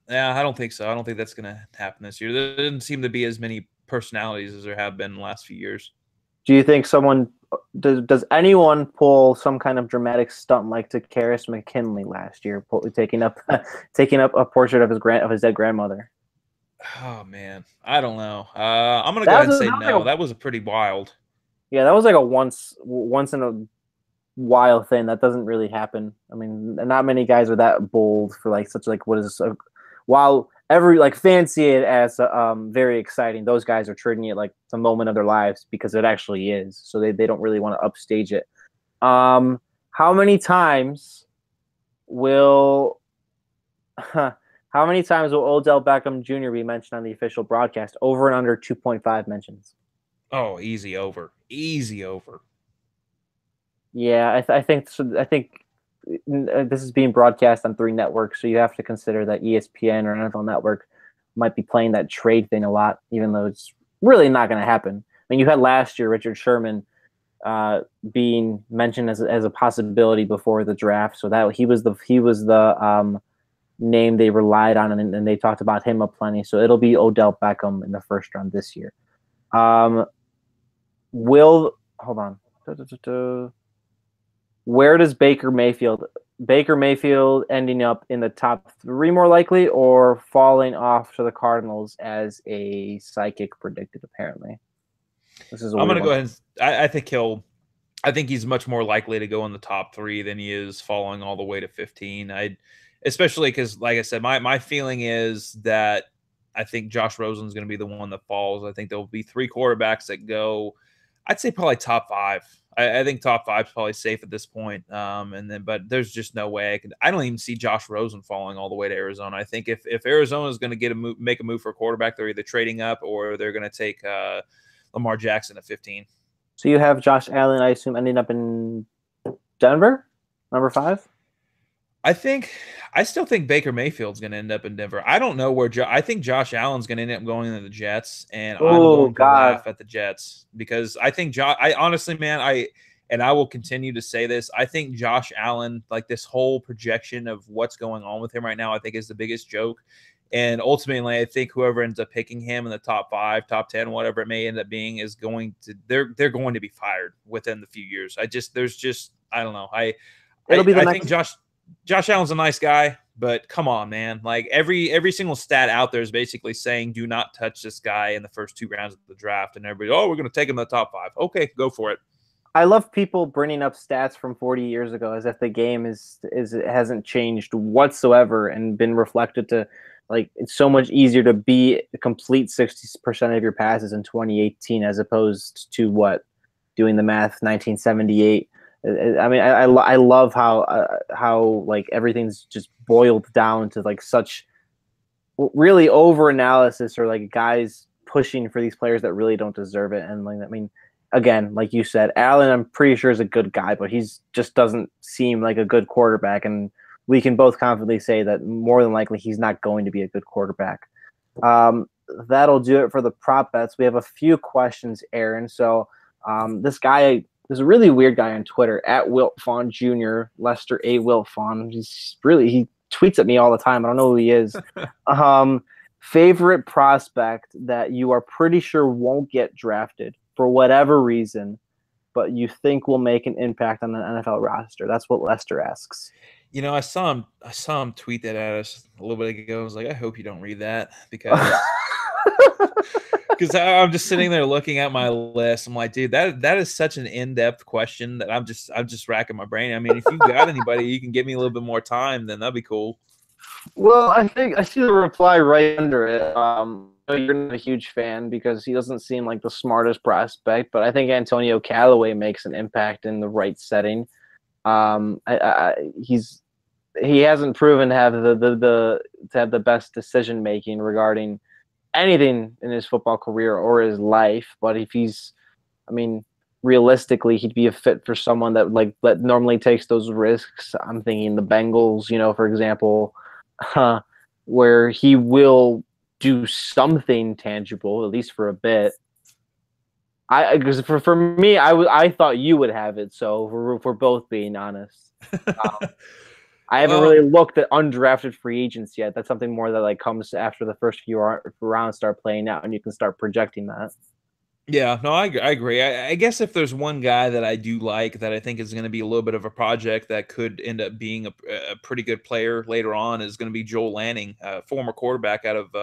don't think so. I don't think that's going to happen this year. There didn't seem to be as many personalities as there have been in the last few years. Do you think someone does anyone pull some kind of dramatic stunt like to Karis McKinley last year, taking up a portrait of his dead grandmother? Oh man, I don't know. I'm gonna go ahead and say no. That was a pretty wild. Yeah, that was like a once in a while thing. That doesn't really happen. I mean, not many guys are that bold for like such like what is while every like fancy it as very exciting. Those guys are treating it like it's a moment of their lives because it actually is. So they don't really want to upstage it. How many times will Odell Beckham Jr. be mentioned on the official broadcast? Over and under 2.5 mentions. Oh, easy over. Easy over. Yeah, I think this is being broadcast on 3 networks, so you have to consider that ESPN or NFL Network might be playing that trade thing a lot, even though it's really not going to happen. I mean, you had last year Richard Sherman being mentioned as a possibility before the draft, so that he was the name they relied on, and they talked about him a plenty. So it'll be Odell Beckham in the first round this year. Hold on. Where does Baker Mayfield ending up in the top 3 more likely, or falling off to the Cardinals as a psychic predicted? Apparently, I'm going to go ahead and I think he's much more likely to go in the top 3 than he is falling all the way to 15. Especially because, like I said, my feeling is that I think Josh Rosen's going to be the one that falls. I think there'll be 3 quarterbacks that go. I'd say probably top 5. I think top 5 is probably safe at this point. But there's just no way I don't even see Josh Rosen falling all the way to Arizona. I think if Arizona is going to make a move for a quarterback, they're either trading up or they're going to take Lamar Jackson at 15. So you have Josh Allen, I assume, ending up in Denver, number 5. I still think Baker Mayfield's going to end up in Denver. I don't know where I think Josh Allen's going to end up going to the Jets, and I'm going to laugh at the Jets because I think I honestly, man, I will continue to say this. I think Josh Allen, like this whole projection of what's going on with him right now, I think is the biggest joke. And ultimately, I think whoever ends up picking him in the top 5, top 10, whatever it may end up being, is they're going to be fired within the few years. I don't know. I think Josh Allen's a nice guy, but come on, man. Like every single stat out there is basically saying do not touch this guy in the first 2 rounds of the draft. And everybody, we're going to take him in the top 5. Okay, go for it. I love people bringing up stats from 40 years ago as if the game hasn't changed whatsoever and been reflected to like it's so much easier to be complete 60% of your passes in 2018 as opposed to doing the math 1978. I mean, I love how like everything's just boiled down to like such really over analysis or like guys pushing for these players that really don't deserve it. And like, I mean, again, like you said, Allen, I'm pretty sure is a good guy, but he's just doesn't seem like a good quarterback. And we can both confidently say that more than likely he's not going to be a good quarterback. That'll do it for the prop bets. We have a few questions, Aaron. So this guy. There's a really weird guy on Twitter at Wilt Fawn Jr. Lester A. Wilt Fawn. He tweets at me all the time. I don't know who he is. Favorite prospect that you are pretty sure won't get drafted for whatever reason, but you think will make an impact on the NFL roster. That's what Lester asks. You know, I saw him tweet that at us a little bit ago. I was like, I hope you don't read that because I'm just sitting there looking at my list. I'm like, dude, that is such an in-depth question that I'm just racking my brain. I mean, if you got anybody, you can give me a little bit more time, then that'd be cool. Well, I think I see the reply right under it. You're not a huge fan because he doesn't seem like the smartest prospect, but I think Antonio Callaway makes an impact in the right setting. He hasn't proven to have the best decision making regarding anything in his football career or his life. But if he's, I mean, realistically, he'd be a fit for someone that normally takes those risks. I'm thinking the Bengals, for example, where he will do something tangible, at least for a bit. Because for me, I thought you would have it. So if we're both being honest, I haven't really looked at undrafted free agents yet. That's something more that comes after the first few rounds start playing out, and you can start projecting that. Yeah, no, I agree. I guess if there's one guy that I do like that I think is going to be a little bit of a project that could end up being a pretty good player later on is going to be Joel Lanning, former quarterback out of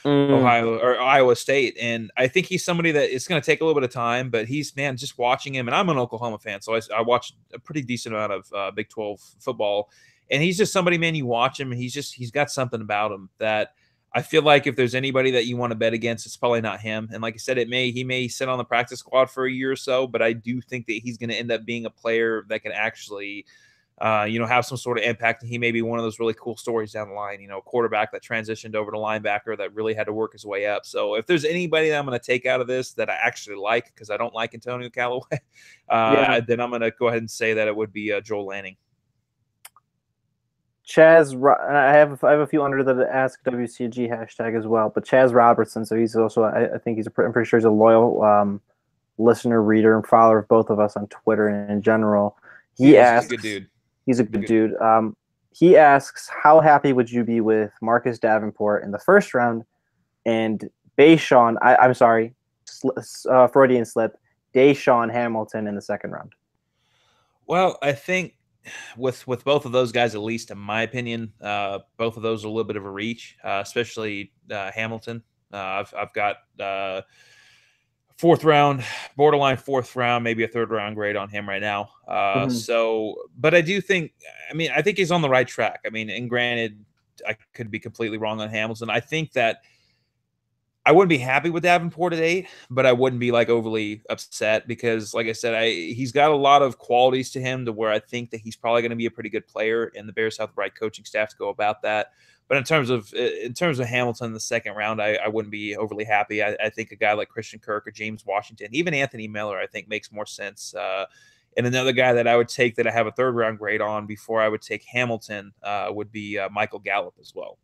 Ohio or Iowa State. And I think he's somebody that it's going to take a little bit of time, but just watching him, and I'm an Oklahoma fan, so I watch a pretty decent amount of Big 12 football. And he's just somebody, man, you watch him and he's got something about him that I feel like if there's anybody that you want to bet against, it's probably not him. And like I said, he may sit on the practice squad for a year or so, but I do think that he's going to end up being a player that can actually, have some sort of impact. And he may be one of those really cool stories down the line, a quarterback that transitioned over to linebacker that really had to work his way up. So if there's anybody that I'm going to take out of this that I actually like, because I don't like Antonio Callaway, then I'm going to go ahead and say that it would be Joel Lanning. I have a few under the Ask WCG hashtag as well, but Chaz Robertson. So he's also, I think I'm pretty sure he's a loyal listener, reader, and follower of both of us on Twitter and in general. He's a good dude. He's a good dude. He asks, how happy would you be with Marcus Davenport in the first round and Bayshawn? I'm sorry, Freudian slip. Deshaun Hamilton in the second round. Well, I think with both of those guys, at least in my opinion, both of those are a little bit of a reach, especially Hamilton. I've got borderline fourth round, maybe a third round grade on him right now. But I do think, I think he's on the right track. And granted, I could be completely wrong on Hamilton. I think that I wouldn't be happy with Davenport at 8, but I wouldn't be overly upset because, like I said, he's got a lot of qualities to him to where I think that he's probably going to be a pretty good player, and the Bears have the right coaching staff to go about that. But in terms of Hamilton in the second round, I wouldn't be overly happy. I think a guy like Christian Kirk or James Washington, even Anthony Miller, I think makes more sense. And another guy that I would take that I have a third round grade on before I would take Hamilton would be Michael Gallup as well.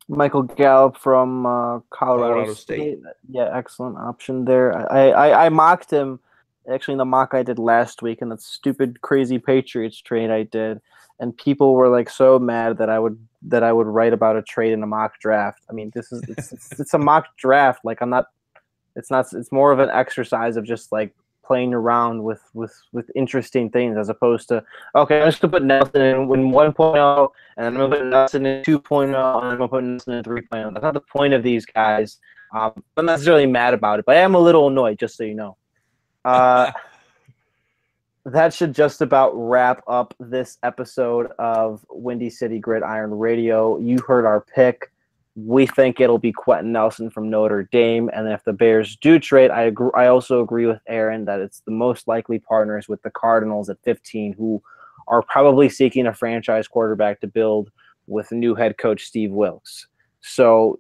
Michael Gallup from Colorado State. Yeah, excellent option there. I mocked him actually in the mock I did last week in that stupid crazy Patriots trade I did, and people were so mad that I would write about a trade in a mock draft. It's a mock draft. It's more of an exercise of just playing around with interesting things as opposed to, okay, I'm just going to put Nelson in 1.0 and I'm going to put Nelson in 2.0 and I'm going to put Nelson in 3.0. That's not the point of these guys. I'm not necessarily mad about it, but I am a little annoyed, just so you know. That should just about wrap up this episode of Windy City Gridiron Radio. You heard our pick. We think it'll be Quentin Nelson from Notre Dame. And if the Bears do trade, I also agree with Aaron that it's the most likely partners with the Cardinals at 15, who are probably seeking a franchise quarterback to build with new head coach Steve Wilks. So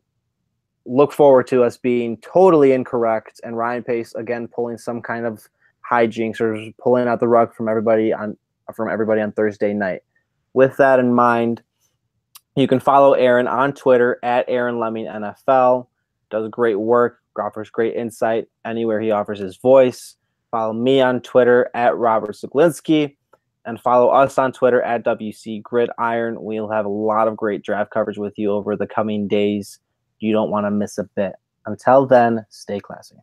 look forward to us being totally incorrect and Ryan Pace again pulling some kind of hijinks or pulling out the rug from everybody on Thursday night. With that in mind, you can follow Aaron on Twitter at Aaron Leming NFL. Does great work, offers great insight anywhere he offers his voice. Follow me on Twitter at Robert Zaglinski, and follow us on Twitter at WC Gridiron. We'll have a lot of great draft coverage with you over the coming days. You don't want to miss a bit. Until then, stay classy.